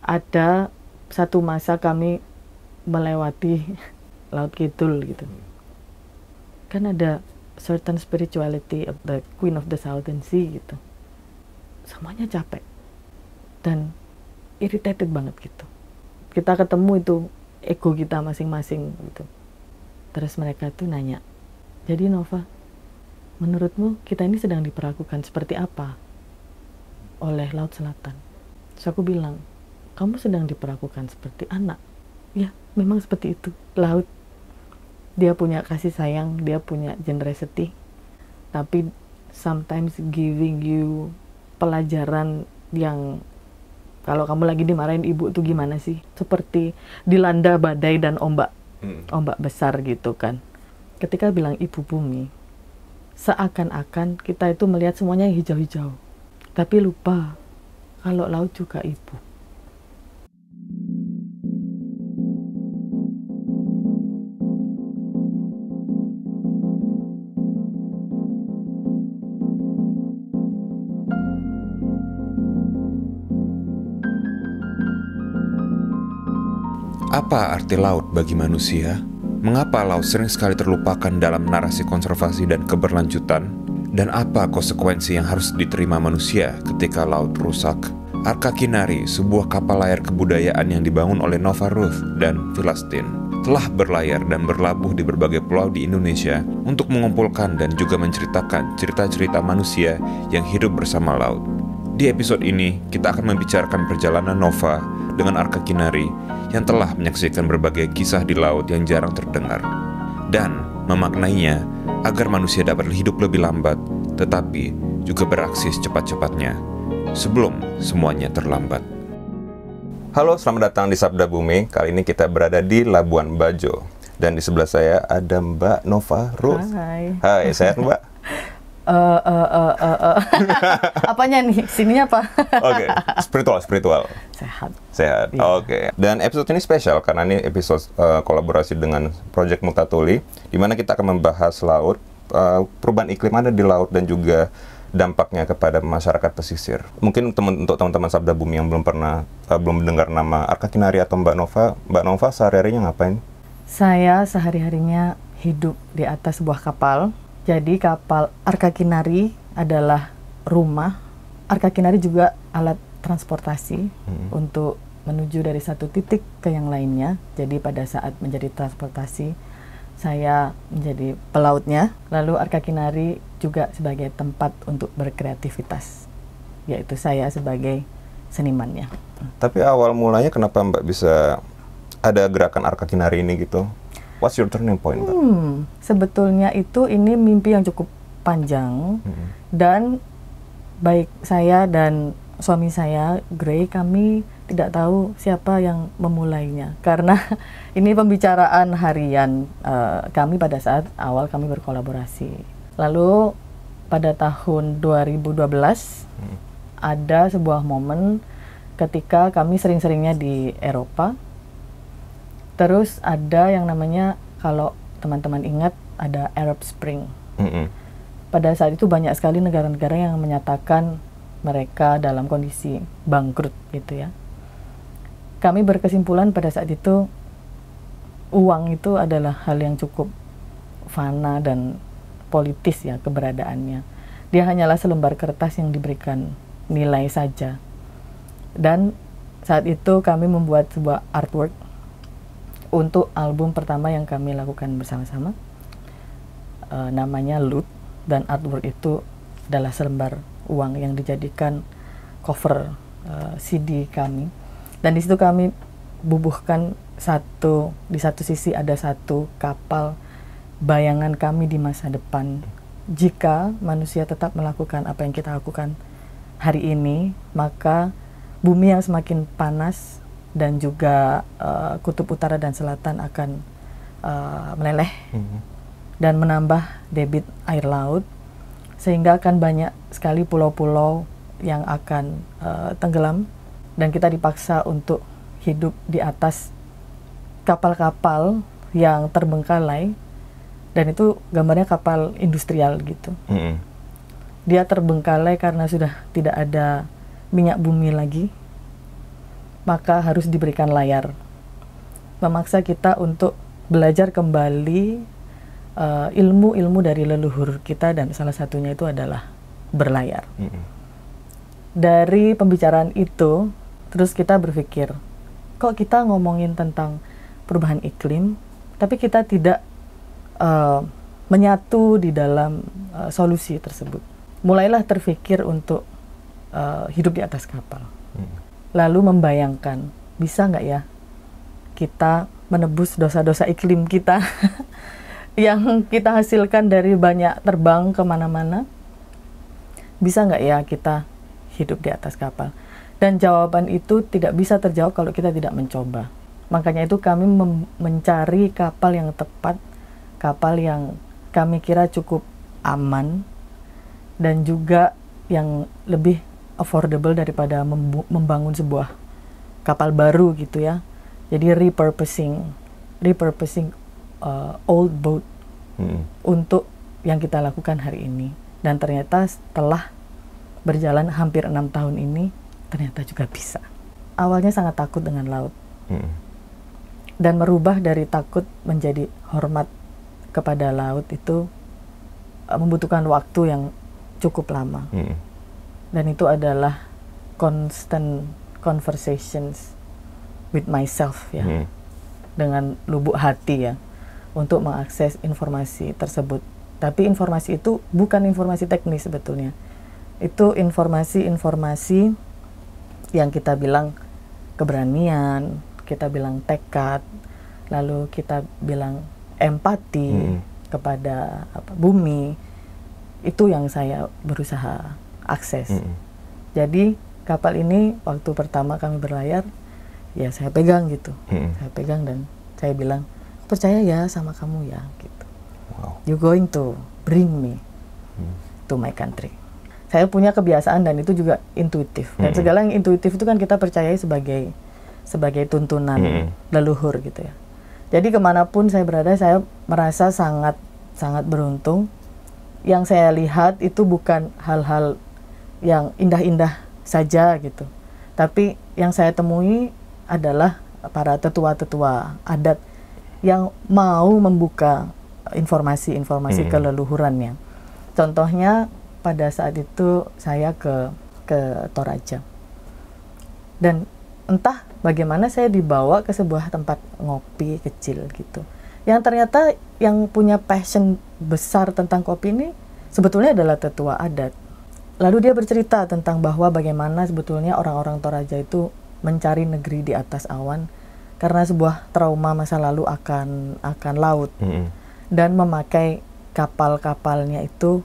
ada satu masa kami melewati Laut Kidul gitu. Kan ada certain spirituality of the Queen of the Southern Sea gitu. Semuanya capek dan irritated banget gitu. Kita ketemu itu ego kita masing-masing gitu. Terus mereka tuh nanya, jadi Nova, menurutmu kita ini sedang diperlakukan seperti apa oleh Laut Selatan? Terus aku bilang, kamu sedang diperlakukan seperti anak. Ya, memang seperti itu. Laut, dia punya kasih sayang, dia punya generosity, tapi sometimes giving you pelajaran yang kalau kamu lagi dimarahin ibu tuh gimana sih? Seperti dilanda badai dan ombak besar gitu kan. Ketika bilang ibu bumi, seakan-akan kita itu melihat semuanya hijau-hijau. Tapi lupa kalau laut juga ibu. Apa arti laut bagi manusia? Mengapa laut sering sekali terlupakan dalam narasi konservasi dan keberlanjutan? Dan apa konsekuensi yang harus diterima manusia ketika laut rusak? Arka Kinari, sebuah kapal layar kebudayaan yang dibangun oleh Nova Ruth dan Filastin, telah berlayar dan berlabuh di berbagai pulau di Indonesia untuk mengumpulkan dan juga menceritakan cerita-cerita manusia yang hidup bersama laut. Di episode ini, kita akan membicarakan perjalanan Nova dengan Arka Kinari yang telah menyaksikan berbagai kisah di laut yang jarang terdengar, dan memaknainya agar manusia dapat hidup lebih lambat, tetapi juga beraksi secepat-cepatnya, sebelum semuanya terlambat. Halo, selamat datang di Sabda Bumi. Kali ini kita berada di Labuan Bajo, dan di sebelah saya ada Mbak Nova Ruth. Hai. Hai, sehat Mbak? Apanya nih? Sininya apa? Oke, spiritual. Sehat. Sehat. Iya. Oke. Dan episode ini spesial karena ini episode kolaborasi dengan Project Multatuli, di mana kita akan membahas laut, perubahan iklim ada di laut dan juga dampaknya kepada masyarakat pesisir. Mungkin untuk teman-teman Sabda Bumi yang belum mendengar nama Arka Kinari atau Mbak Nova sehari-harinya ngapain? Saya sehari-harinya hidup di atas sebuah kapal. Jadi kapal Arka Kinari adalah rumah. Arka Kinari juga alat transportasi untuk menuju dari satu titik ke yang lainnya. Jadi pada saat menjadi transportasi, saya menjadi pelautnya. Lalu Arka Kinari juga sebagai tempat untuk berkreativitas, yaitu saya sebagai senimannya. Tapi awal mulanya kenapa Mbak bisa ada gerakan Arka Kinari ini gitu? What's your turning point, Mbak? Sebetulnya ini mimpi yang cukup panjang, dan baik saya dan suami saya, Gray, kami tidak tahu siapa yang memulainya. Karena ini pembicaraan harian kami pada saat awal kami berkolaborasi. Lalu pada tahun 2012, ada sebuah momen ketika kami sering-seringnya di Eropa. Terus ada yang namanya, kalau teman-teman ingat, ada Arab Spring. Pada saat itu banyak sekali negara-negara yang menyatakan mereka dalam kondisi bangkrut gitu ya. Kami berkesimpulan pada saat itu, uang itu adalah hal yang cukup fana dan politis ya keberadaannya. Dia hanyalah selembar kertas yang diberikan nilai saja. Dan saat itu kami membuat sebuah artwork untuk album pertama yang kami lakukan bersama-sama, namanya Loot, dan artwork itu adalah selembar uang yang dijadikan cover CD kami. Dan di situ kami bubuhkan di satu sisi ada satu kapal bayangan kami di masa depan. Jika manusia tetap melakukan apa yang kita lakukan hari ini, maka bumi yang semakin panas dan juga kutub utara dan selatan akan meleleh dan menambah debit air laut, sehingga akan banyak sekali pulau-pulau yang akan tenggelam, dan kita dipaksa untuk hidup di atas kapal-kapal yang terbengkalai, dan itu gambarnya kapal industrial gitu. Dia terbengkalai karena sudah tidak ada minyak bumi lagi. maka harus diberikan layar. Memaksa kita untuk belajar kembali ilmu-ilmu dari leluhur kita, dan salah satunya itu adalah berlayar. Dari pembicaraan itu, terus kita berpikir, kok kita ngomongin tentang perubahan iklim, tapi kita tidak menyatu di dalam solusi tersebut. Mulailah terpikir untuk hidup di atas kapal. Lalu membayangkan, bisa nggak ya kita menebus dosa-dosa iklim kita yang kita hasilkan dari banyak terbang kemana-mana? Bisa nggak ya kita hidup di atas kapal? Dan jawaban itu tidak bisa terjawab kalau kita tidak mencoba. Makanya itu kami mencari kapal yang tepat, kapal yang kami kira cukup aman, dan juga yang lebih affordable daripada membangun sebuah kapal baru gitu ya. Jadi repurposing old boat untuk yang kita lakukan hari ini. Dan ternyata setelah berjalan hampir 6 tahun ini, ternyata juga bisa. Awalnya sangat takut dengan laut. Dan merubah dari takut menjadi hormat kepada laut itu membutuhkan waktu yang cukup lama. Dan itu adalah constant conversations with myself ya. Dengan lubuk hati ya, untuk mengakses informasi tersebut. Tapi informasi itu bukan informasi teknis sebetulnya. Itu informasi-informasi yang kita bilang keberanian, kita bilang tekad, lalu kita bilang empati kepada bumi. Itu yang saya berusaha akses. Jadi kapal ini waktu pertama kami berlayar, ya saya pegang gitu. Saya pegang dan saya bilang, percaya ya sama kamu ya gitu. You going to bring me to my country. Saya punya kebiasaan dan itu juga intuitif. Dan segala yang intuitif itu kan kita percayai sebagai tuntunan leluhur gitu ya. Jadi kemanapun saya berada, saya merasa sangat beruntung. Yang saya lihat itu bukan hal-hal yang indah-indah saja gitu. Tapi yang saya temui adalah para tetua-tetua adat yang mau membuka informasi-informasi keleluhurannya. Contohnya pada saat itu saya ke Toraja. Dan entah bagaimana saya dibawa ke sebuah tempat ngopi kecil gitu. Yang ternyata yang punya passion besar tentang kopi ini sebetulnya adalah tetua adat. Lalu dia bercerita tentang bahwa bagaimana sebetulnya orang-orang Toraja itu mencari negeri di atas awan karena sebuah trauma masa lalu akan laut. Dan memakai kapal-kapalnya itu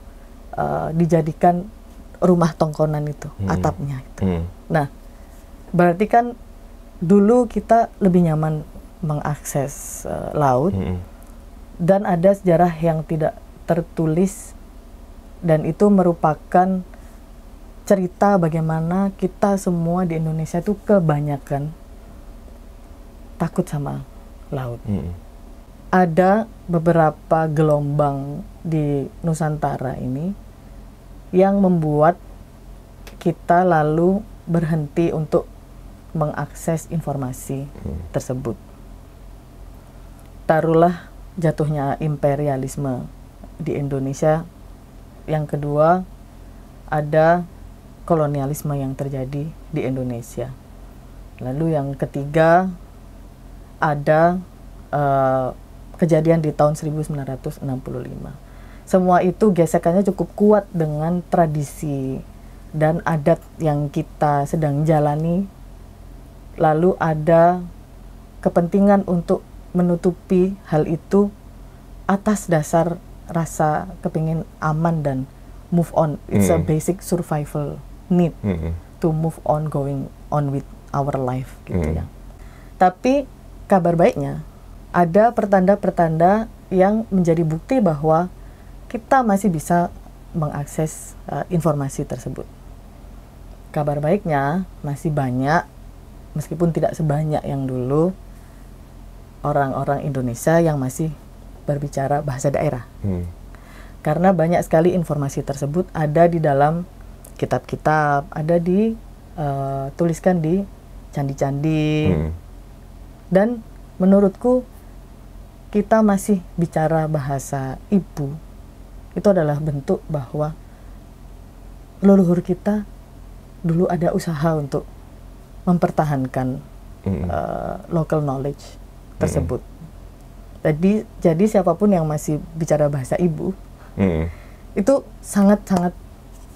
dijadikan rumah tongkonan itu, atapnya itu. Nah, berarti kan dulu kita lebih nyaman mengakses laut, dan ada sejarah yang tidak tertulis, dan itu merupakan cerita bagaimana kita semua di Indonesia itu kebanyakan takut sama laut. Ada beberapa gelombang di Nusantara ini yang membuat kita lalu berhenti untuk mengakses informasi tersebut. Taruhlah jatuhnya imperialisme di Indonesia. Yang kedua, ada kolonialisme yang terjadi di Indonesia. Lalu yang ketiga, ada kejadian di tahun 1965. Semua itu gesekannya cukup kuat dengan tradisi dan adat yang kita sedang jalani. Lalu ada kepentingan untuk menutupi hal itu atas dasar rasa kepingin aman dan move on. It's a basic survival need to move on, going on with our life gitu ya. Tapi kabar baiknya, ada pertanda-pertanda yang menjadi bukti bahwa kita masih bisa mengakses informasi tersebut. Kabar baiknya masih banyak, meskipun tidak sebanyak yang dulu, orang-orang Indonesia yang masih berbicara bahasa daerah. Karena banyak sekali informasi tersebut ada di dalam kitab-kitab, ada tuliskan di candi-candi. Dan menurutku kita masih bicara bahasa ibu, itu adalah bentuk bahwa leluhur kita dulu ada usaha untuk mempertahankan local knowledge tersebut. Jadi siapapun yang masih bicara bahasa ibu itu sangat-sangat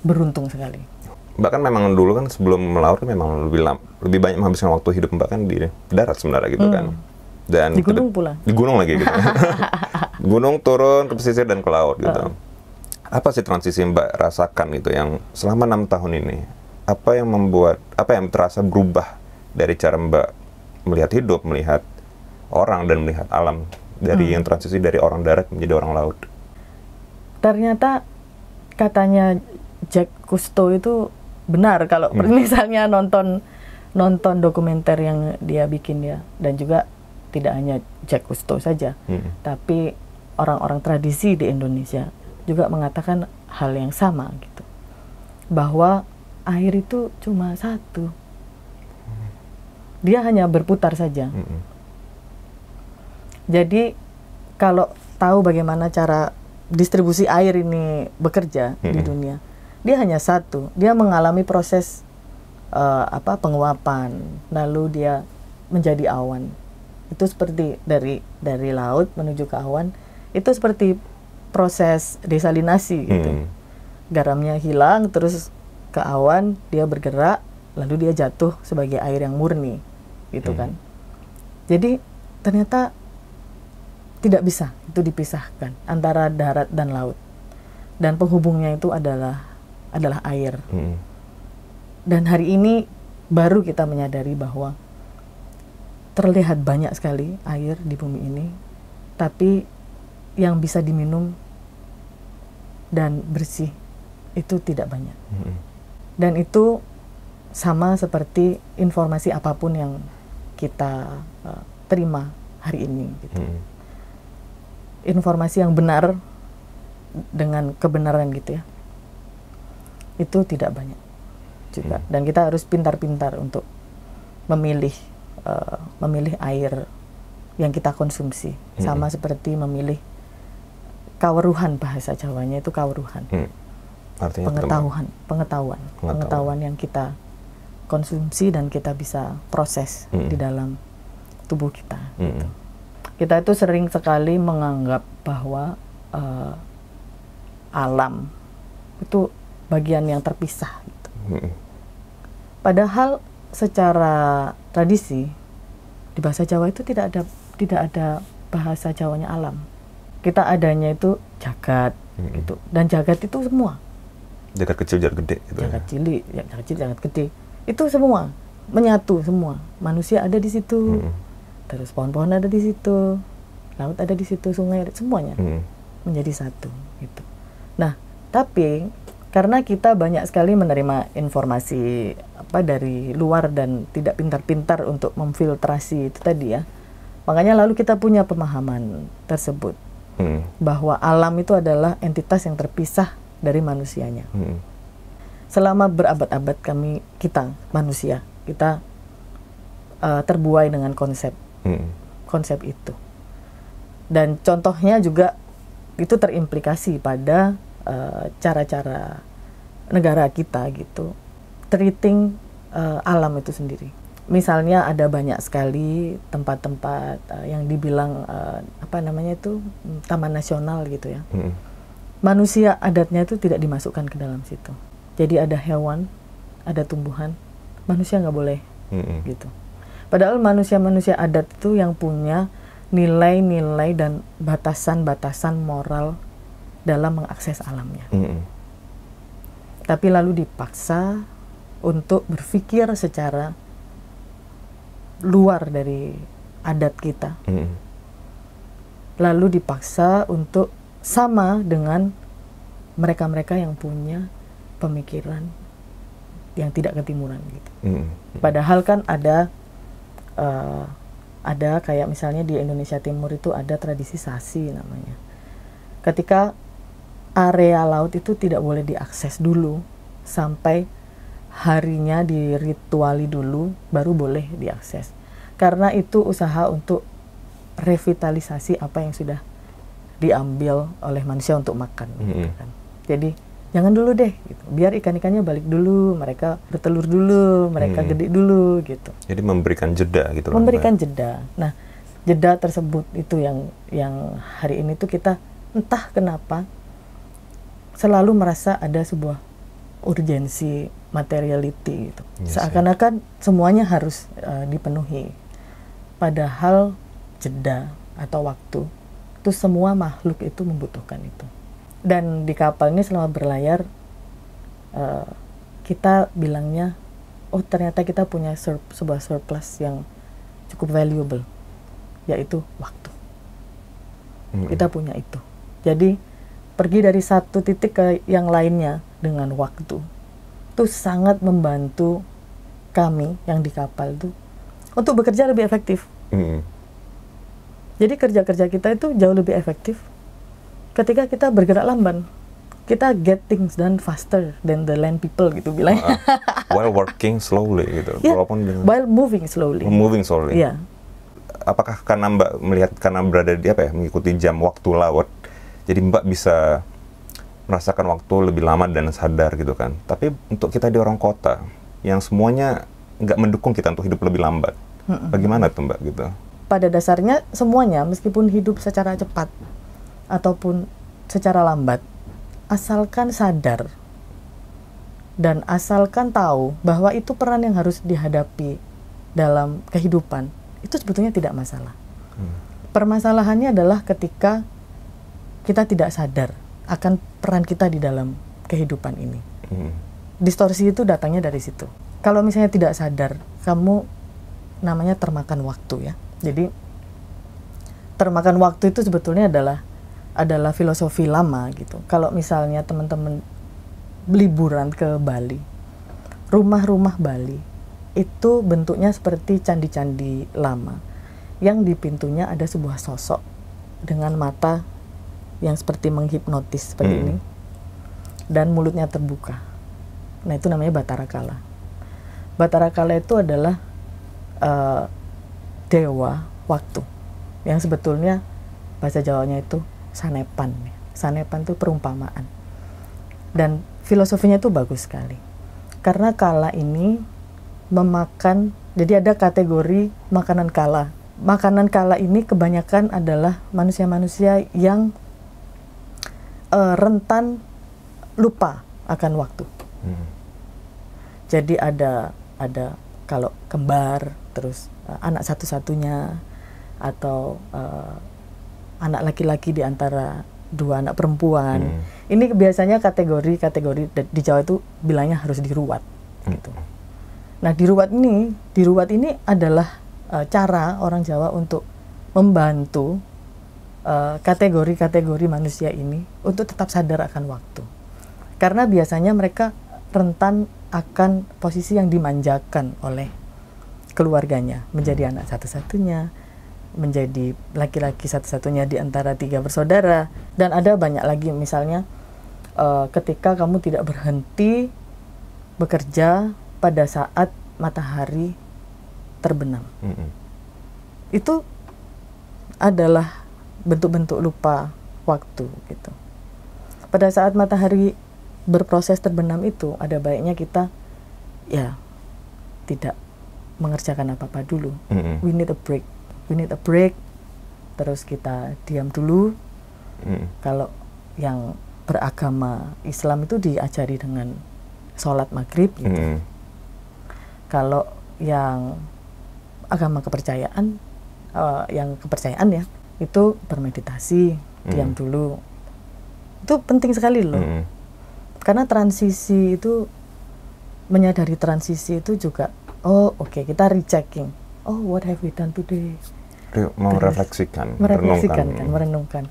beruntung sekali. Bahkan memang dulu kan sebelum melaut memang lebih banyak menghabiskan waktu hidup Mbak kan di darat sebenarnya gitu kan. Dan di gunung pula. Di gunung lagi gitu. Gunung turun ke pesisir dan ke laut gitu. Apa sih transisi Mbak rasakan gitu yang selama 6 tahun ini? Apa yang terasa berubah dari cara Mbak melihat hidup, melihat orang dan melihat alam dari yang transisi dari orang darat menjadi orang laut? Ternyata katanya Jacques Cousteau itu benar kalau misalnya nonton dokumenter yang dia bikin ya, dan juga tidak hanya Jacques Cousteau saja, tapi orang-orang tradisi di Indonesia juga mengatakan hal yang sama gitu, bahwa air itu cuma satu, dia hanya berputar saja. Jadi kalau tahu bagaimana cara distribusi air ini bekerja di dunia, dia hanya satu, dia mengalami proses penguapan, lalu dia menjadi awan. Itu seperti dari laut menuju ke awan, itu seperti proses desalinasi gitu. Garamnya hilang terus ke awan, dia bergerak, lalu dia jatuh sebagai air yang murni gitu kan. Jadi ternyata tidak bisa itu dipisahkan antara darat dan laut, dan penghubungnya itu adalah air. Dan hari ini baru kita menyadari bahwa terlihat banyak sekali air di bumi ini, tapi yang bisa diminum dan bersih itu tidak banyak. Dan itu sama seperti informasi apapun yang kita terima hari ini gitu. Informasi yang benar dengan kebenaran gitu ya, itu tidak banyak juga. Dan kita harus pintar-pintar untuk memilih air yang kita konsumsi, sama seperti memilih kawruhan, bahasa Jawanya itu kawruhan. Artinya pengetahuan yang kita konsumsi dan kita bisa proses di dalam tubuh kita. Gitu. Kita itu sering sekali menganggap bahwa alam itu bagian yang terpisah. Gitu. Padahal secara tradisi di bahasa Jawa itu tidak ada bahasa Jawanya alam. Kita adanya itu jagat gitu, dan jagat itu semua. Jagat kecil, jagat gede. Gitu jagat cilik, jagat kecil, jagat gede. Itu semua menyatu semua. Manusia ada di situ, terus pohon-pohon ada di situ, laut ada di situ, sungai, semuanya menjadi satu. Gitu. Nah, tapi karena kita banyak sekali menerima informasi dari luar dan tidak pintar-pintar untuk memfiltrasi itu tadi ya, makanya lalu kita punya pemahaman tersebut bahwa alam itu adalah entitas yang terpisah dari manusianya. Selama berabad-abad kita manusia, kita terbuai dengan konsep itu, dan contohnya juga itu terimplikasi pada cara-cara negara kita gitu, treating alam itu sendiri. Misalnya ada banyak sekali tempat-tempat yang dibilang taman nasional gitu ya. Manusia adatnya itu tidak dimasukkan ke dalam situ. Jadi ada hewan, ada tumbuhan, manusia nggak boleh gitu. Padahal manusia-manusia adat itu yang punya nilai-nilai dan batasan-batasan moral dalam mengakses alamnya. Tapi lalu dipaksa untuk berpikir secara luar dari adat kita. Lalu dipaksa untuk sama dengan mereka-mereka yang punya pemikiran yang tidak ketimuran gitu. Padahal kan ada kayak misalnya di Indonesia Timur itu ada tradisi sasi namanya. Ketika area laut itu tidak boleh diakses dulu sampai harinya dirituali dulu, baru boleh diakses. Karena itu usaha untuk revitalisasi apa yang sudah diambil oleh manusia untuk makan. Gitu kan. Jadi jangan dulu deh, gitu. Biar ikan-ikannya balik dulu, mereka bertelur dulu, mereka gede dulu, gitu. Jadi memberikan jeda gitu. Memberikan jeda. Nah, jeda tersebut itu yang hari ini tuh kita entah kenapa selalu merasa ada sebuah urgensi materiality gitu. Yes, Seakan-akan semuanya harus dipenuhi. Padahal jeda atau waktu itu semua makhluk itu membutuhkan itu. Dan di kapal ini selama berlayar kita bilangnya, oh ternyata kita punya sebuah surplus yang cukup valuable, yaitu waktu. Kita punya itu. Jadi pergi dari satu titik ke yang lainnya dengan waktu itu sangat membantu kami yang di kapal itu untuk bekerja lebih efektif. Jadi kerja-kerja kita itu jauh lebih efektif ketika kita bergerak lamban. Kita get things done faster than the land people gitu bilangnya. While working slowly gitu. Yeah, while moving slowly. Moving slowly. Yeah. Apakah karena Mbak melihat karena berada di mengikuti jam waktu laut, jadi Mbak bisa merasakan waktu lebih lama dan sadar gitu kan. Tapi untuk kita di orang kota yang semuanya nggak mendukung kita untuk hidup lebih lambat, bagaimana tuh Mbak gitu? Pada dasarnya semuanya meskipun hidup secara cepat ataupun secara lambat, asalkan sadar dan asalkan tahu bahwa itu peran yang harus dihadapi dalam kehidupan, itu sebetulnya tidak masalah. Permasalahannya adalah ketika kita tidak sadar akan peran kita di dalam kehidupan ini. Distorsi itu datangnya dari situ. Kalau misalnya tidak sadar, kamu namanya termakan waktu ya. Jadi termakan waktu itu sebetulnya adalah filosofi lama gitu. Kalau misalnya teman-teman liburan ke Bali, rumah-rumah Bali itu bentuknya seperti candi-candi lama yang di pintunya ada sebuah sosok dengan mata yang seperti menghipnotis seperti ini dan mulutnya terbuka. Nah, itu namanya Batara Kala. Batara Kala itu adalah dewa waktu yang sebetulnya bahasa Jawanya itu sanepan. Sanepan itu perumpamaan. Dan filosofinya itu bagus sekali. Karena kala ini memakan, jadi ada kategori makanan kala. Makanan kala ini kebanyakan adalah manusia-manusia yang rentan lupa akan waktu. Jadi ada kalau kembar, terus anak satu-satunya, atau anak laki-laki di antara dua anak perempuan. Ini biasanya kategori di Jawa itu bilangnya harus diruwat. Gitu. Nah, diruwat ini adalah cara orang Jawa untuk membantu kategori-kategori manusia ini untuk tetap sadar akan waktu. Karena biasanya mereka rentan akan posisi yang dimanjakan oleh keluarganya, menjadi anak satu-satunya, menjadi laki-laki satu-satunya di antara 3 bersaudara, dan ada banyak lagi. Misalnya ketika kamu tidak berhenti bekerja pada saat matahari terbenam, itu adalah bentuk-bentuk lupa waktu gitu. Pada saat matahari berproses terbenam itu, ada baiknya kita ya tidak mengerjakan apa-apa dulu. We need a break. Terus kita diam dulu. Kalau yang beragama Islam itu diajari dengan sholat maghrib gitu. Kalau yang agama kepercayaan, yang kepercayaan ya, itu bermeditasi, diam dulu. Itu penting sekali loh. Karena transisi itu, menyadari transisi itu juga, oh oke, kita rechecking. Oh, what have we done today? Merefleksikan, merenungkan.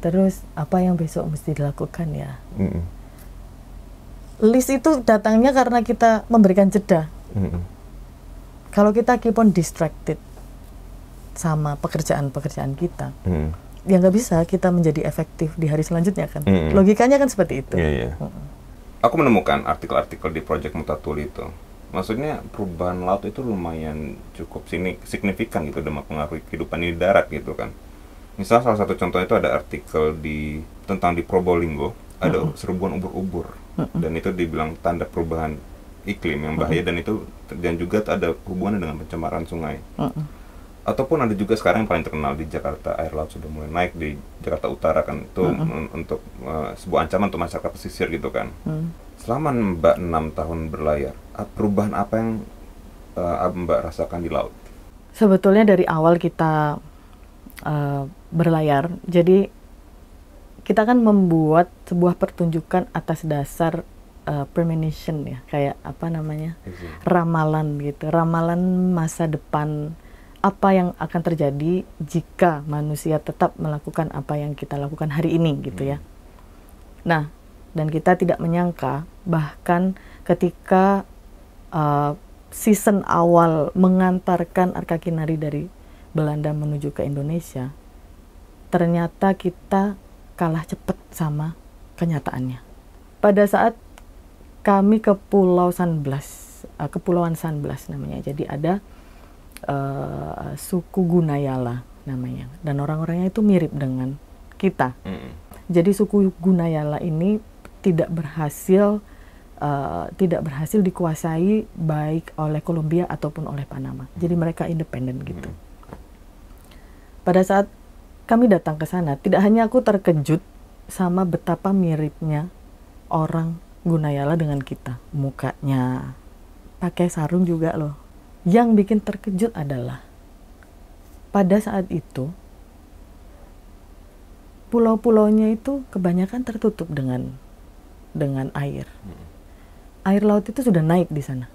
Terus apa yang besok mesti dilakukan ya? List itu datangnya karena kita memberikan jeda. Kalau kita keep on distracted sama pekerjaan-pekerjaan kita, ya nggak bisa kita menjadi efektif di hari selanjutnya kan. Logikanya kan seperti itu. Aku menemukan artikel-artikel di Project Mutatuli itu. Maksudnya perubahan laut itu lumayan cukup signifikan gitu dan mempengaruhi kehidupan di darat gitu kan. Misal salah satu contoh itu ada artikel tentang di Probolinggo ada serbuan ubur-ubur dan itu dibilang tanda perubahan iklim yang bahaya dan juga ada hubungannya dengan pencemaran sungai. Ataupun ada juga sekarang yang paling terkenal di Jakarta, air laut sudah mulai naik di Jakarta Utara kan, itu untuk sebuah ancaman untuk masyarakat pesisir gitu kan. Selama Mbak 6 tahun berlayar, perubahan apa yang Mbak rasakan di laut? Sebetulnya dari awal kita berlayar, jadi kita kan membuat sebuah pertunjukan atas dasar premonition ya, kayak apa namanya, ramalan gitu, ramalan masa depan, apa yang akan terjadi jika manusia tetap melakukan apa yang kita lakukan hari ini gitu ya. Nah, dan kita tidak menyangka bahkan ketika season awal mengantarkan Arka Kinari dari Belanda menuju ke Indonesia, ternyata kita kalah cepat sama kenyataannya. Pada saat kami ke Kepulauan Sanblas namanya, jadi ada suku Gunayala namanya, dan orang-orangnya itu mirip dengan kita. Jadi suku Gunayala ini tidak berhasil dikuasai baik oleh Kolombia ataupun oleh Panama. Jadi mereka independen gitu. Pada saat kami datang ke sana, tidak hanya aku terkejut sama betapa miripnya orang Gunayala dengan kita, mukanya pakai sarung juga loh. Yang bikin terkejut adalah pada saat itu pulau-pulaunya itu kebanyakan tertutup dengan air. Air laut itu sudah naik di sana.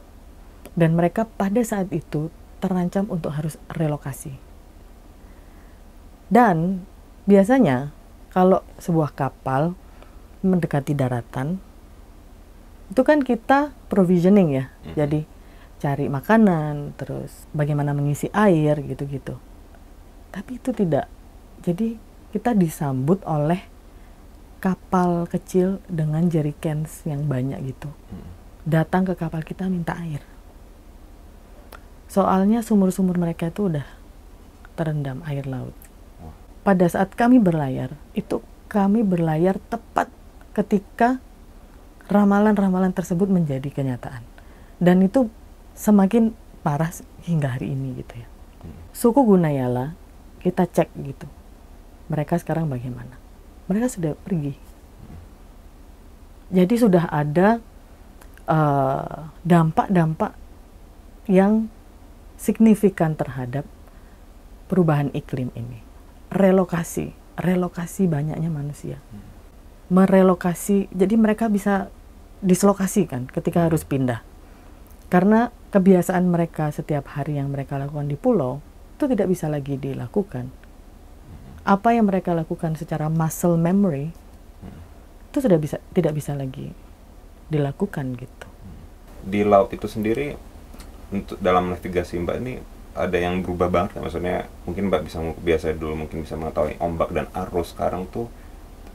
Dan mereka pada saat itu terancam untuk harus relokasi. Dan biasanya kalau sebuah kapal mendekati daratan, itu kan kita provisioning ya. Jadi cari makanan, terus bagaimana mengisi air gitu-gitu. Tapi itu tidak. Jadi kita disambut oleh kapal kecil dengan jerrycans yang banyak gitu. Datang ke kapal kita minta air. Soalnya sumur-sumur mereka itu udah terendam air laut. Pada saat kami berlayar, itu kami berlayar tepat ketika ramalan-ramalan tersebut menjadi kenyataan. Dan itu semakin parah hingga hari ini gitu ya. Suku Gunayala, kita cek gitu. Mereka sekarang bagaimana? Mereka sudah pergi. Jadi sudah ada dampak-dampak yang signifikan terhadap perubahan iklim ini. Relokasi banyaknya manusia. Merelokasi, jadi mereka bisa dislokasi kan ketika harus pindah. Karena kebiasaan mereka setiap hari yang mereka lakukan di pulau, itu tidak bisa lagi dilakukan. Apa yang mereka lakukan secara muscle memory, itu sudah tidak bisa lagi dilakukan gitu. Di laut itu sendiri, untuk dalam navigasi Mbak ini, ada yang berubah banget, maksudnya mungkin Mbak bisa biasa dulu, mungkin bisa mengetahui ombak dan arus. Sekarang tuh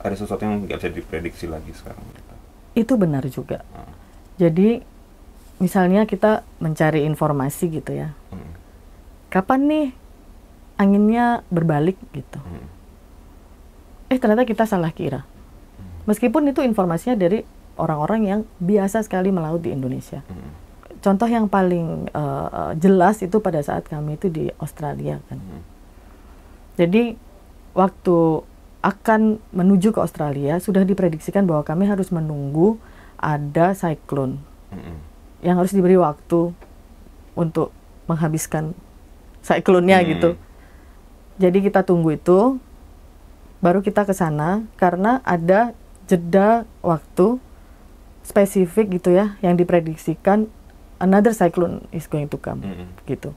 ada sesuatu yang nggak bisa diprediksi lagi sekarang gitu. Itu benar juga. Jadi misalnya kita mencari informasi gitu ya, kapan nih anginnya berbalik gitu. Ternyata kita salah kira. Meskipun itu informasinya dari orang-orang yang biasa sekali melaut di Indonesia. Contoh yang paling jelas itu pada saat kami itu di Australia kan. Jadi waktu akan menuju ke Australia sudah diprediksikan bahwa kami harus menunggu ada siklon yang harus diberi waktu untuk menghabiskan siklonnya gitu. Jadi kita tunggu itu, baru kita ke sana karena ada jeda waktu spesifik gitu ya yang diprediksikan another cyclone is going to come gitu.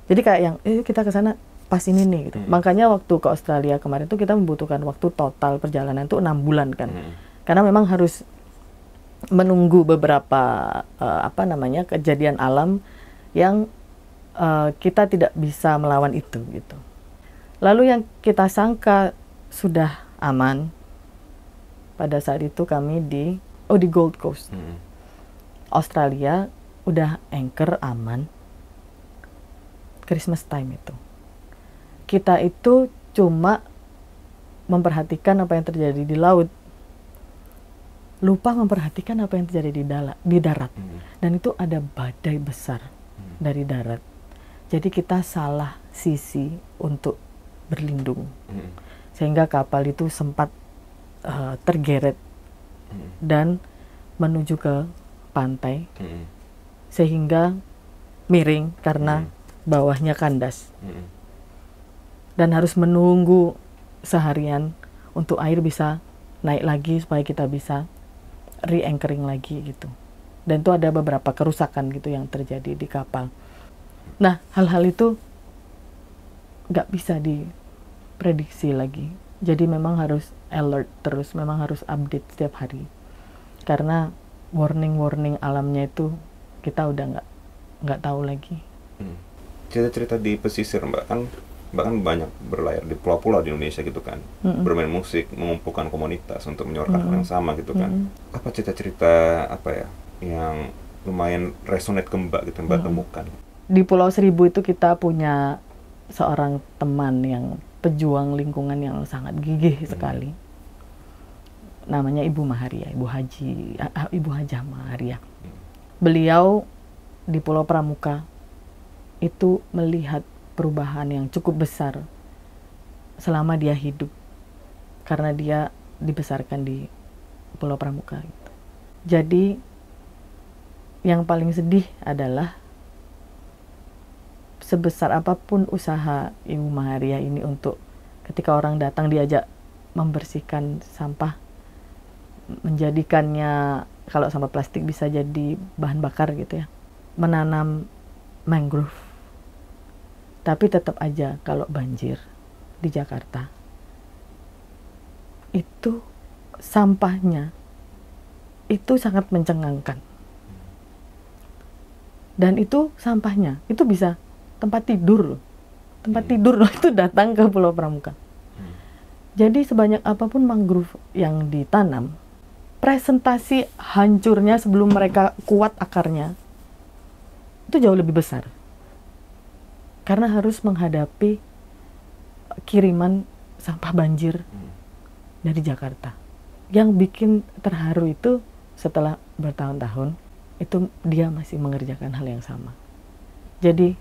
Jadi kayak yang kita ke sana pas ini nih gitu. Makanya waktu ke Australia kemarin tuh kita membutuhkan waktu total perjalanan tuh 6 bulan kan. Karena memang harus menunggu beberapa kejadian alam yang kita tidak bisa melawan itu gitu. Lalu yang kita sangka sudah aman, pada saat itu kami Oh, di Gold Coast. Australia udah anchor aman. Christmas time itu. Kita itu cuma memperhatikan apa yang terjadi di laut. Lupa memperhatikan apa yang terjadi di darat. Dan itu ada badai besar dari darat. Jadi kita salah sisi untuk berlindung. Sehingga kapal itu sempat tergeret dan menuju ke pantai. Sehingga miring karena bawahnya kandas. Dan harus menunggu seharian untuk air bisa naik lagi supaya kita bisa re-anchoring lagi gitu. Dan itu ada beberapa kerusakan gitu yang terjadi di kapal. Nah, hal-hal itu nggak bisa diprediksi lagi. Jadi memang harus alert terus, memang harus update setiap hari. Karena warning alamnya itu kita udah nggak tahu lagi. Cerita-cerita di pesisir, Mbak kan banyak berlayar di pulau-pulau di Indonesia gitu kan, bermain musik, mengumpulkan komunitas untuk menyuarakan hal yang sama gitu kan. Apa cerita-cerita apa ya yang lumayan resonate ke Mbak gitu, Mbak temukan? Di Pulau Seribu itu kita punya seorang teman yang pejuang lingkungan yang sangat gigih sekali. Namanya Ibu Maharia, Ibu Hajah Maharia. Beliau di Pulau Pramuka itu melihat perubahan yang cukup besar selama dia hidup, karena dia dibesarkan di Pulau Pramuka gitu. Jadi yang paling sedih adalah sebesar apapun usaha Ibu Maharia ini untuk ketika orang datang diajak membersihkan sampah, menjadikannya, kalau sampah plastik bisa jadi bahan bakar gitu ya, menanam mangrove. Tapi tetap aja kalau banjir di Jakarta, itu sampahnya itu sangat mencengangkan. Dan itu sampahnya, itu bisa tempat tidur loh itu datang ke Pulau Pramuka. Jadi sebanyak apapun mangrove yang ditanam, presentasi hancurnya sebelum mereka kuat akarnya, itu jauh lebih besar. Karena harus menghadapi kiriman sampah banjir dari Jakarta. Yang bikin terharu itu setelah bertahun-tahun, itu dia masih mengerjakan hal yang sama. Jadi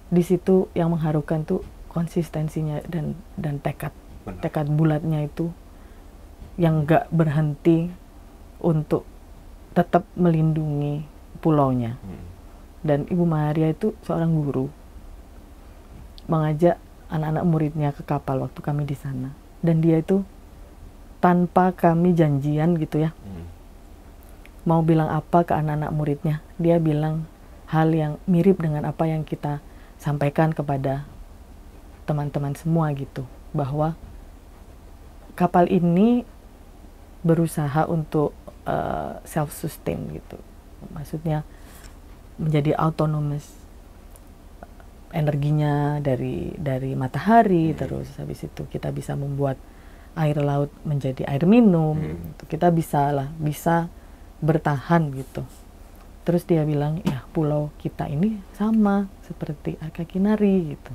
di situ yang mengharukan tuh konsistensinya dan tekad bulatnya itu yang gak berhenti untuk tetap melindungi pulaunya. Dan Ibu Maharia itu seorang guru, mengajak anak-anak muridnya ke kapal waktu kami di sana. Dan dia itu tanpa kami janjian gitu ya, mau bilang apa ke anak-anak muridnya, dia bilang hal yang mirip dengan apa yang kita sampaikan kepada teman-teman semua gitu, bahwa kapal ini berusaha untuk self-sustain gitu, maksudnya menjadi autonomous, energinya dari matahari, terus habis itu kita bisa membuat air laut menjadi air minum, kita bisa bertahan gitu. Terus dia bilang, ya pulau kita ini sama seperti Arca Kinari gitu.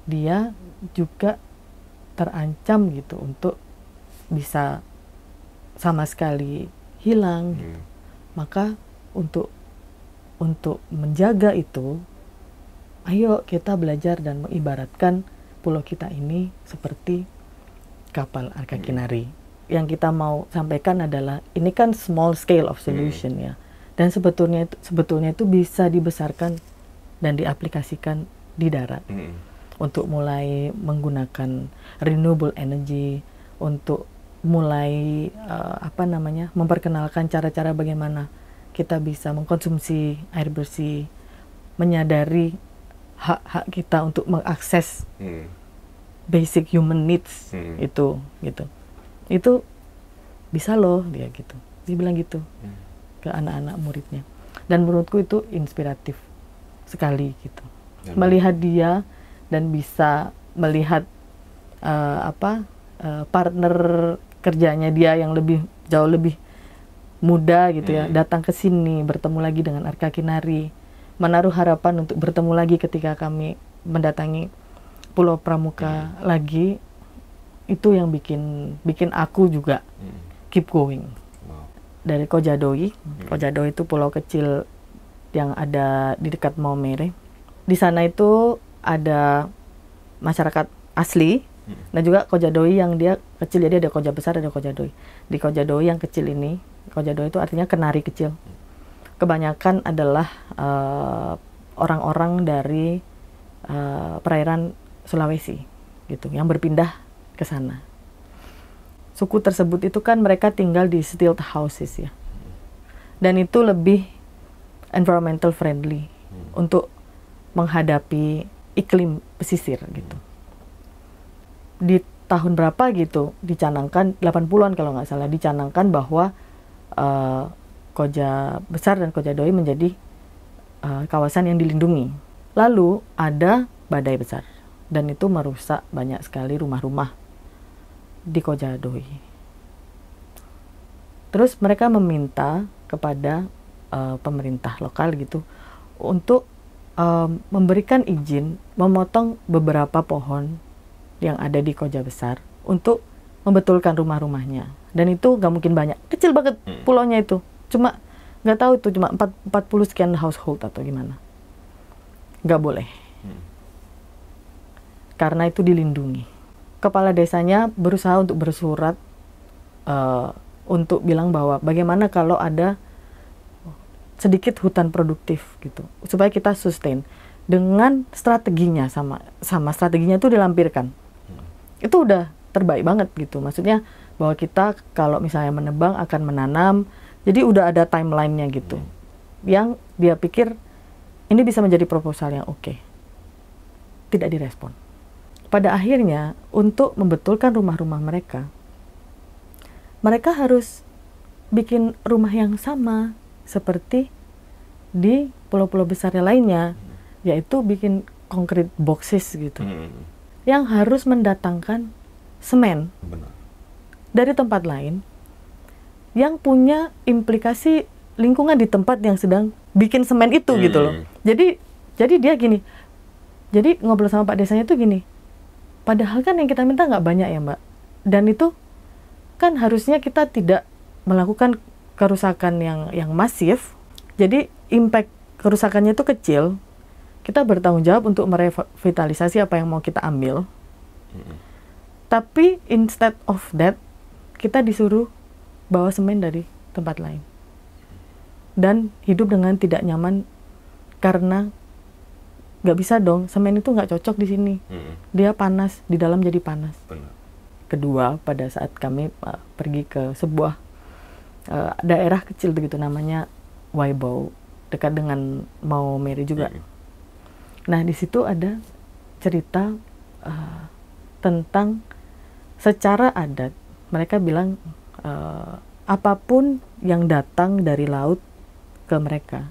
Dia juga terancam gitu untuk bisa sama sekali hilang. Maka untuk menjaga itu, ayo kita belajar dan mengibaratkan pulau kita ini seperti kapal Arca Kinari. Yang kita mau sampaikan adalah ini kan small scale of solution ya, dan sebetulnya itu bisa dibesarkan dan diaplikasikan di darat untuk mulai menggunakan renewable energy, untuk mulai memperkenalkan cara-cara bagaimana kita bisa mengkonsumsi air bersih, menyadari hak-hak kita untuk mengakses basic human needs itu gitu. Itu bisa loh dia gitu, dia bilang gitu ke anak-anak muridnya. Dan menurutku itu inspiratif sekali gitu, melihat dia dan bisa melihat partner kerjanya dia yang lebih jauh lebih muda gitu ya, datang ke sini bertemu lagi dengan Arka Kinari, menaruh harapan untuk bertemu lagi ketika kami mendatangi Pulau Pramuka lagi, itu yang bikin aku juga keep going. Dari Kojadoi, Kojadoi itu pulau kecil yang ada di dekat Maumere. Di sana itu ada masyarakat asli, dan juga Kojadoi yang dia kecil, jadi ada Koja besar, ada Kojadoi. Di Kojadoi yang kecil ini, Kojadoi itu artinya kenari kecil. Kebanyakan adalah orang-orang dari perairan Sulawesi, gitu, yang berpindah ke sana. Suku tersebut itu kan mereka tinggal di stilt houses ya, dan itu lebih environmental friendly untuk menghadapi iklim pesisir gitu. Di tahun berapa gitu dicanangkan, 80-an kalau nggak salah, dicanangkan bahwa Koja besar dan Kojadoi menjadi kawasan yang dilindungi. Lalu ada badai besar dan itu merusak banyak sekali rumah-rumah di Kojadoi. Terus mereka meminta kepada pemerintah lokal gitu untuk memberikan izin memotong beberapa pohon yang ada di Koja besar untuk membetulkan rumah-rumahnya. Dan itu nggak mungkin banyak, kecil banget pulaunya itu. Cuma nggak tahu itu cuma 40 sekian household atau gimana. Nggak boleh. Karena itu dilindungi. Kepala desanya berusaha untuk bersurat untuk bilang bahwa bagaimana kalau ada sedikit hutan produktif gitu, supaya kita sustain dengan strateginya, sama strateginya itu dilampirkan. Itu udah terbaik banget gitu. Maksudnya bahwa kita kalau misalnya menebang akan menanam, jadi udah ada timelinenya gitu. Yang dia pikir ini bisa menjadi proposal yang oke. Tidak direspon. Pada akhirnya, untuk membetulkan rumah-rumah mereka, mereka harus bikin rumah yang sama seperti di pulau-pulau besar lainnya, yaitu bikin concrete boxes gitu, yang harus mendatangkan semen dari tempat lain, yang punya implikasi lingkungan di tempat yang sedang bikin semen itu gitu loh. Jadi dia gini, jadi ngobrol sama Pak Desanya itu gini, padahal kan yang kita minta nggak banyak ya Mbak, dan itu kan harusnya kita tidak melakukan kerusakan yang masif, jadi impact kerusakannya itu kecil, kita bertanggung jawab untuk merevitalisasi apa yang mau kita ambil. Tapi instead of that, kita disuruh bawa semen dari tempat lain dan hidup dengan tidak nyaman karena nggak bisa dong, semen itu nggak cocok di sini. Dia panas, di dalam jadi panas. Kedua, pada saat kami pergi ke sebuah daerah kecil begitu, namanya Waibau, dekat dengan Maumere juga. Nah, di situ ada cerita tentang secara adat, mereka bilang apapun yang datang dari laut ke mereka,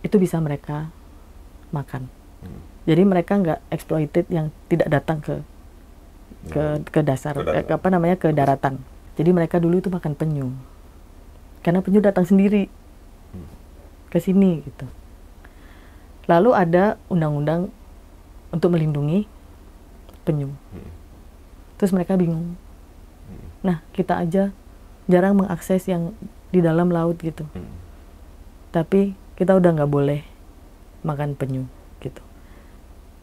itu bisa mereka makan. Jadi mereka nggak exploited yang tidak datang ke dasar, ke daratan. Jadi mereka dulu itu makan penyu, karena penyu datang sendiri ke sini gitu. Lalu ada undang-undang untuk melindungi penyu. Terus mereka bingung. Nah, kita aja jarang mengakses yang di dalam laut gitu. Tapi kita udah nggak boleh makan penyu gitu.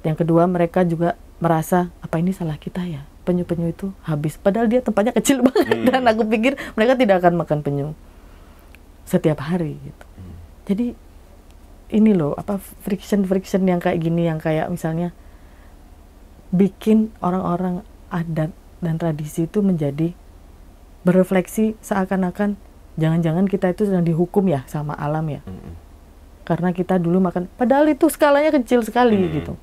Yang kedua, mereka juga merasa apa ini salah kita ya, penyu-penyu itu habis, padahal dia tempatnya kecil banget. Dan aku pikir mereka tidak akan makan penyu setiap hari gitu. Jadi ini loh, apa, friction yang kayak gini, yang kayak misalnya bikin orang-orang adat dan tradisi itu menjadi berefleksi seakan-akan jangan-jangan kita itu sedang dihukum ya sama alam ya. Karena kita dulu makan, padahal itu skalanya kecil sekali gitu.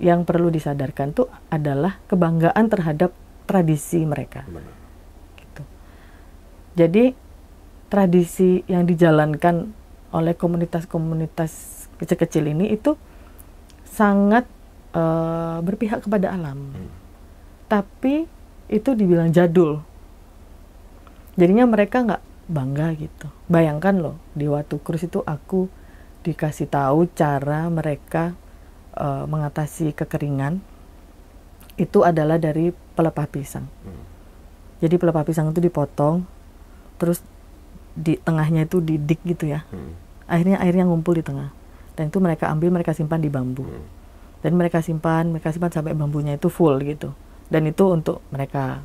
Yang perlu disadarkan tuh adalah kebanggaan terhadap tradisi mereka. Gitu. Jadi tradisi yang dijalankan oleh komunitas-komunitas kecil-kecil ini itu sangat berpihak kepada alam. Tapi itu dibilang jadul. Jadinya mereka nggak bangga gitu. Bayangkan loh, di waktu cruise itu aku dikasih tahu cara mereka mengatasi kekeringan. Itu adalah dari pelepah pisang. Jadi pelepah pisang itu dipotong, terus di tengahnya itu didik gitu ya. Akhirnya airnya ngumpul di tengah. Dan itu mereka ambil, mereka simpan di bambu. Dan mereka simpan sampai bambunya itu full gitu. Dan itu untuk mereka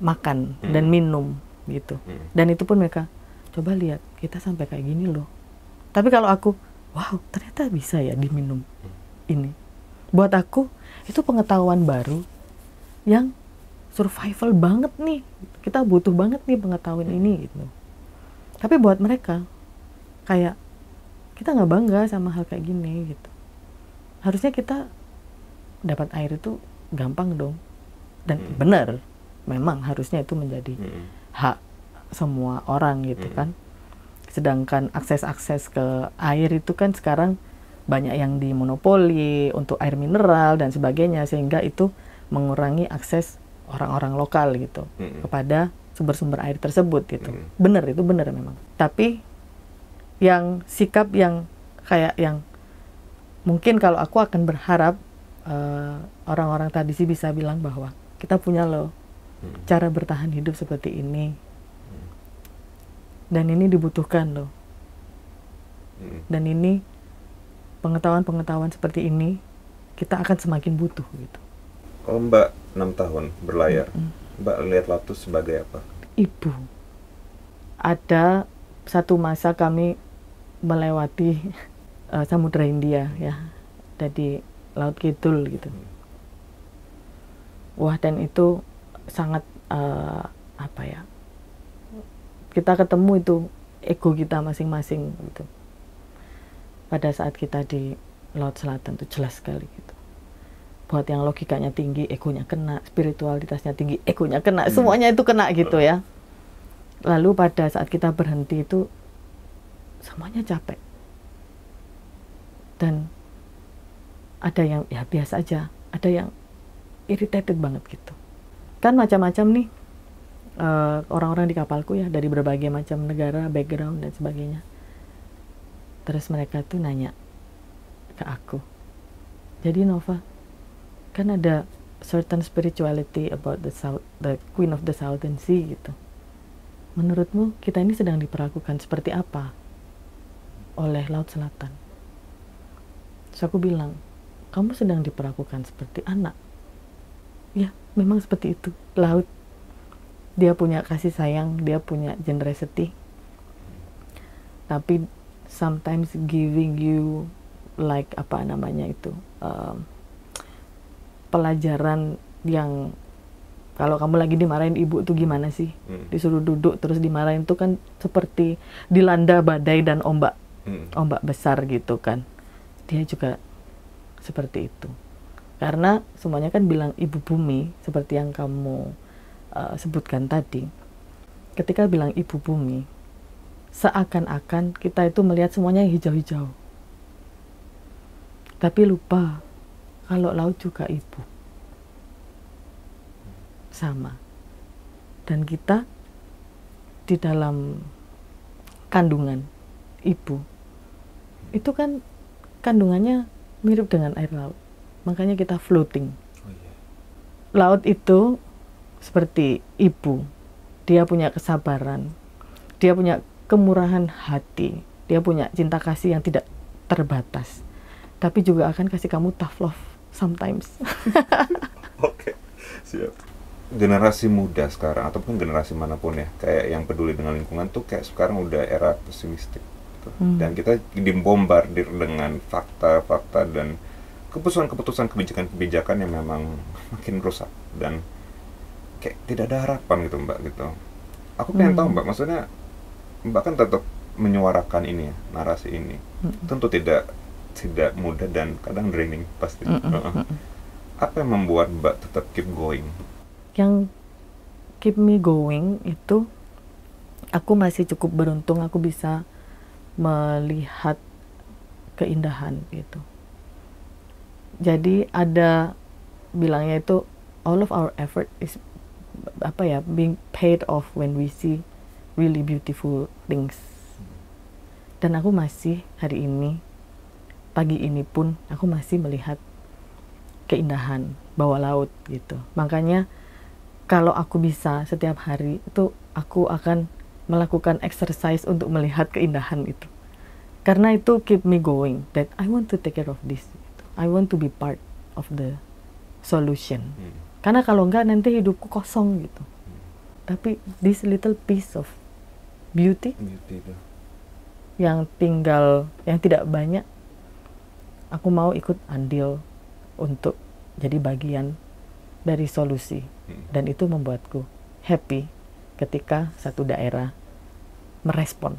makan dan minum gitu. Dan itu pun mereka coba lihat, kita sampai kayak gini loh. Tapi kalau aku, wow, ternyata bisa ya diminum ini. Buat aku itu pengetahuan baru yang survival banget nih. Kita butuh banget nih pengetahuan ini gitu. Tapi buat mereka kayak kita nggak bangga sama hal kayak gini gitu. Harusnya kita dapat air itu gampang dong. Dan benar, memang harusnya itu menjadi hak semua orang gitu kan. Sedangkan akses ke air itu kan sekarang banyak yang dimonopoli untuk air mineral dan sebagainya, sehingga itu mengurangi akses orang-orang lokal gitu kepada sumber-sumber air tersebut gitu. Benar, itu benar memang. Tapi yang sikap yang kayak yang mungkin kalau aku akan berharap orang-orang tradisi bisa bilang bahwa kita punya loh cara bertahan hidup seperti ini. Dan ini dibutuhkan loh. Dan ini pengetahuan-pengetahuan seperti ini kita akan semakin butuh gitu. Kalau Mbak 6 tahun berlayar, Mbak lihat laut itu sebagai apa? Ibu. Ada satu masa kami melewati Samudra Hindia ya, jadi Laut Kidul gitu. Wah, dan itu sangat kita ketemu itu ego kita masing-masing gitu. Pada saat kita di Laut Selatan itu jelas sekali gitu. Buat yang logikanya tinggi, egonya kena, spiritualitasnya tinggi, egonya kena, semuanya itu kena gitu ya. Lalu pada saat kita berhenti itu semuanya capek. Dan ada yang ya biasa aja, ada yang irritated banget gitu. Kan macam-macam nih orang-orang di kapalku ya, dari berbagai macam negara, background dan sebagainya. Terus mereka tuh nanya ke aku, jadi Nova, kan ada certain spirituality about the Queen of the Southern Sea gitu. Menurutmu kita ini sedang diperlakukan seperti apa oleh Laut Selatan? Terus aku bilang, kamu sedang diperlakukan seperti anak. Ya, memang seperti itu. Laut, dia punya kasih sayang, dia punya generosity. Tapi sometimes giving you like pelajaran yang kalau kamu lagi dimarahin ibu tuh gimana sih? Disuruh duduk terus dimarahin tuh kan seperti dilanda badai dan ombak besar gitu kan. Dia juga seperti itu. Karena semuanya kan bilang ibu bumi, seperti yang kamu sebutkan tadi. Ketika bilang ibu bumi, seakan-akan kita itu melihat semuanya hijau-hijau. Tapi lupa kalau laut juga ibu. Sama. Dan kita di dalam kandungan ibu itu kan kandungannya mirip dengan air laut. Makanya kita floating. Laut itu seperti ibu. Dia punya kesabaran. Dia punya kemurahan hati. Dia punya cinta kasih yang tidak terbatas. Tapi juga akan kasih kamu tough love sometimes. Oke, siap. Generasi muda sekarang, ataupun generasi manapun ya, kayak yang peduli dengan lingkungan tuh kayak sekarang udah era pesimistik gitu. Dan kita dibombardir dengan fakta-fakta dan keputusan-keputusan kebijakan-kebijakan yang memang makin rusak dan kayak tidak ada harapan gitu Mbak gitu. Aku pengen tahu Mbak, maksudnya Mbak kan tetap menyuarakan ini ya, narasi ini. Tentu tidak mudah dan kadang draining pasti. Apa yang membuat Mbak tetap keep going? Yang keep me going itu aku masih cukup beruntung, aku bisa melihat keindahan gitu. Jadi ada bilangnya itu all of our effort is being paid off when we see really beautiful things. Dan aku masih hari ini, pagi ini pun aku masih melihat keindahan bawah laut gitu. Makanya kalau aku bisa setiap hari itu aku akan melakukan exercise untuk melihat keindahan itu. Karena itu keep me going, that I want to take care of this. I want to be part of the solution. Karena kalau enggak nanti hidupku kosong gitu. Tapi this little piece of beauty yang tinggal, yang tidak banyak, aku mau ikut andil untuk jadi bagian dari solusi. Dan itu membuatku happy ketika satu daerah merespon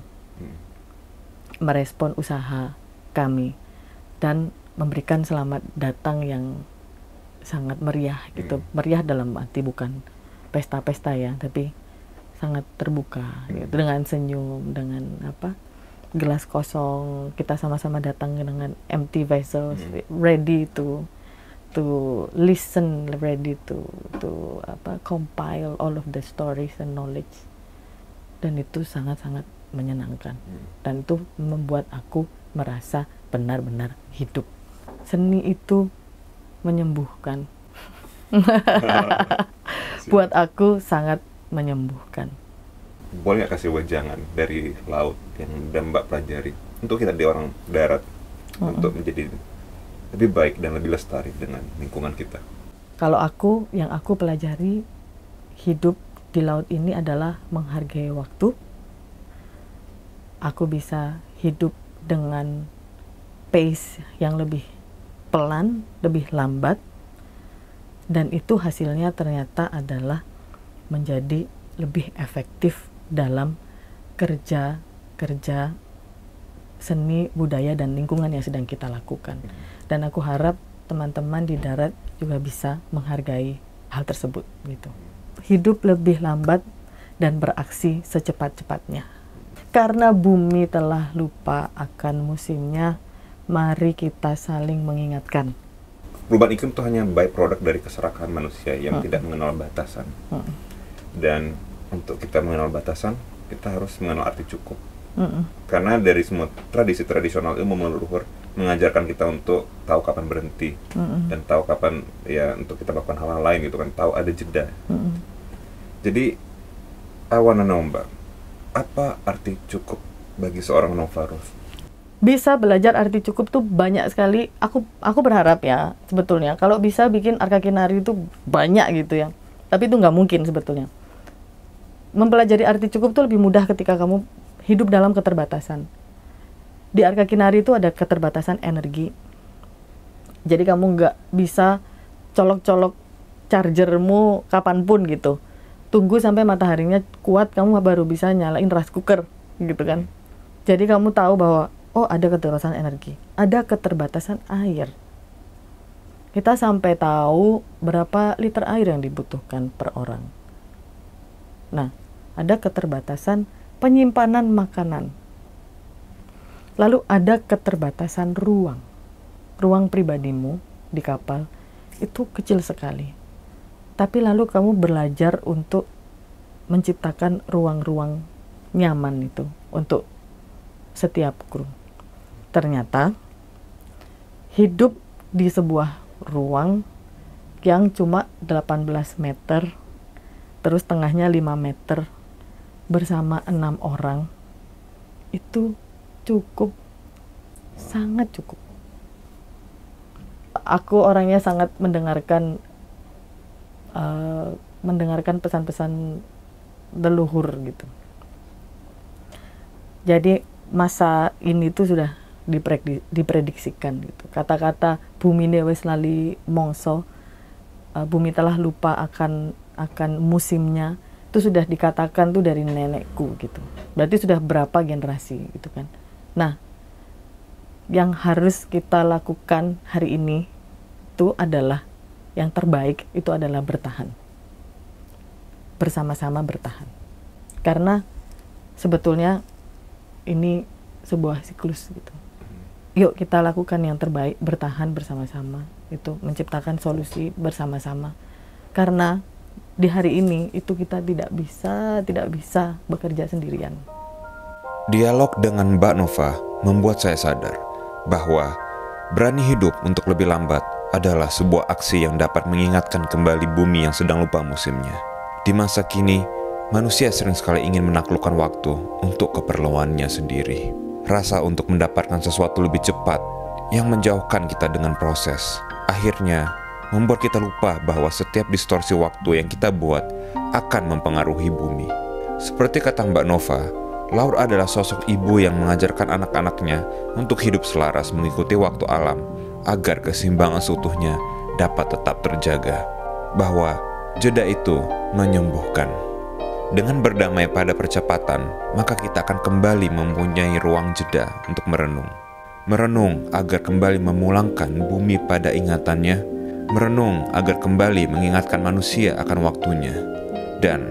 usaha kami dan memberikan selamat datang yang sangat meriah gitu. Meriah dalam arti bukan pesta-pesta ya, tapi sangat terbuka gitu, dengan senyum, dengan gelas kosong, kita sama-sama datang dengan empty vessels, ready to listen, ready to compile all of the stories and knowledge. Dan itu sangat-sangat menyenangkan. Dan itu membuat aku merasa benar-benar hidup. Seni itu menyembuhkan. Buat aku sangat menyembuhkan. Boleh nggak kasih wejangan dari laut yang udah Mbak pelajari untuk kita di orang darat untuk menjadi lebih baik dan lebih lestari dengan lingkungan kita? Kalau yang aku pelajari hidup di laut ini adalah menghargai waktu. Aku bisa hidup dengan pace yang lebih pelan, lebih lambat, dan itu hasilnya ternyata adalah menjadi lebih efektif dalam kerja seni, budaya, dan lingkungan yang sedang kita lakukan. Dan aku harap teman-teman di darat juga bisa menghargai hal tersebut gitu. Hidup lebih lambat dan beraksi secepat-cepatnya. Karena bumi telah lupa akan musimnya, mari kita saling mengingatkan. Perubahan iklim itu hanya byproduct dari keserakahan manusia yang tidak mengenal batasan. Dan untuk kita mengenal batasan, kita harus mengenal arti cukup. Karena dari semua tradisi tradisional ilmu leluhur mengajarkan kita untuk tahu kapan berhenti dan tahu kapan ya untuk kita melakukan hal-hal lain gitu kan, tahu ada jeda. Jadi I wanna know, Mbak, apa arti cukup bagi seorang Nova Rose? Bisa belajar arti cukup tuh banyak sekali. Aku berharap ya sebetulnya kalau bisa bikin Arka Kinari itu banyak gitu ya. Tapi itu nggak mungkin sebetulnya. Mempelajari arti cukup tuh lebih mudah ketika kamu hidup dalam keterbatasan. Di Arka Kinari itu ada keterbatasan energi. Jadi kamu nggak bisa colok-colok chargermu kapanpun gitu. Tunggu sampai mataharinya kuat, kamu baru bisa nyalain rice cooker gitu kan. Jadi kamu tahu bahwa ada keterbatasan energi, ada keterbatasan air. Kita sampai tahu berapa liter air yang dibutuhkan per orang. Nah, ada keterbatasan penyimpanan makanan. Lalu ada keterbatasan ruang. Ruang pribadimu di kapal itu kecil sekali. Tapi lalu kamu belajar untuk menciptakan ruang-ruang nyaman itu untuk setiap kru. Ternyata hidup di sebuah ruang yang cuma 18 meter, terus tengahnya 5 meter, bersama 6 orang, itu cukup, sangat cukup. Aku orangnya sangat mendengarkan pesan-pesan leluhur gitu. Jadi masa ini tuh sudah diprediksikan gitu. Kata-kata bumi wis lali mongso, bumi telah lupa akan musimnya, itu sudah dikatakan tuh dari nenekku gitu. Berarti sudah berapa generasi gitu kan. Nah, yang harus kita lakukan hari ini itu adalah yang terbaik, itu adalah bertahan. Bersama-sama bertahan. Karena sebetulnya ini sebuah siklus gitu. Yuk kita lakukan yang terbaik, bertahan bersama-sama, itu menciptakan solusi bersama-sama. Karena di hari ini itu kita tidak bisa bekerja sendirian. Dialog dengan Mbak Nova membuat saya sadar bahwa berani hidup untuk lebih lambat adalah sebuah aksi yang dapat mengingatkan kembali bumi yang sedang lupa musimnya. Di masa kini, manusia sering sekali ingin menaklukkan waktu untuk keperluannya sendiri. Rasa untuk mendapatkan sesuatu lebih cepat yang menjauhkan kita dengan proses, akhirnya membuat kita lupa bahwa setiap distorsi waktu yang kita buat akan mempengaruhi bumi. Seperti kata Mbak Nova, Laur adalah sosok ibu yang mengajarkan anak-anaknya untuk hidup selaras mengikuti waktu alam agar keseimbangan seutuhnya dapat tetap terjaga. Bahwa jeda itu menyembuhkan. Dengan berdamai pada percepatan, maka kita akan kembali mempunyai ruang jeda untuk merenung. Merenung agar kembali memulangkan bumi pada ingatannya, merenung agar kembali mengingatkan manusia akan waktunya, dan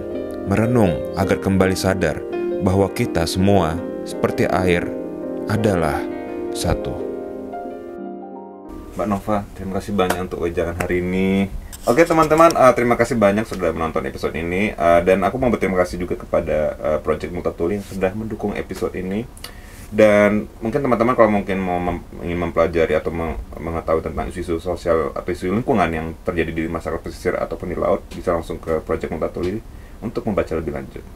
merenung agar kembali sadar bahwa kita semua seperti air adalah satu. Mbak Nova, terima kasih banyak untuk wejangan hari ini. Oke teman-teman, terima kasih banyak sudah menonton episode ini, dan aku mau berterima kasih juga kepada Project Multatuli yang sudah mendukung episode ini. Dan mungkin teman-teman kalau mungkin mau ingin mempelajari atau mengetahui tentang isu-isu sosial atau isu lingkungan yang terjadi di masyarakat pesisir ataupun di laut, bisa langsung ke Project Multatuli untuk membaca lebih lanjut.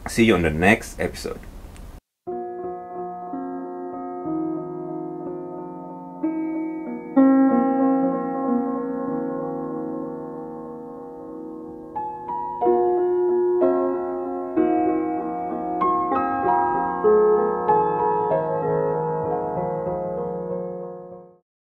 See you on the next episode.